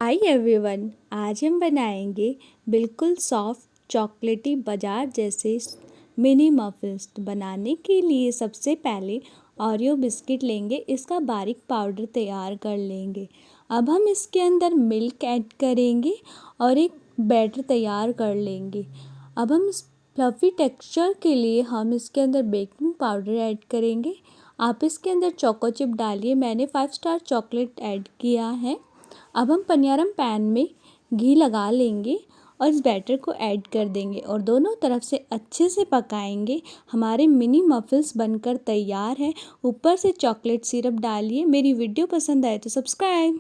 Hi everyone, आज हम बनाएंगे बिल्कुल सॉफ्ट चॉकलेटी बाजार जैसे मिनी मफिन्स। तो बनाने के लिए सबसे पहले ओरियो बिस्किट लेंगे, इसका बारीक पाउडर तैयार कर लेंगे। अब हम इसके अंदर मिल्क ऐड करेंगे और एक बैटर तैयार कर लेंगे। अब हम इस फ्लफ़ी टेक्सचर के लिए हम इसके अंदर बेकिंग पाउडर ऐड करेंगे। आप इसके अंदर चोको चिप डालिए, मैंने 5 स्टार चॉकलेट ऐड किया है। अब हम पनियारम पैन में घी लगा लेंगे और इस बैटर को ऐड कर देंगे और दोनों तरफ से अच्छे से पकाएंगे। हमारे मिनी मफिन्स बनकर तैयार हैं। ऊपर से चॉकलेट सिरप डालिए। मेरी वीडियो पसंद आए तो सब्सक्राइब।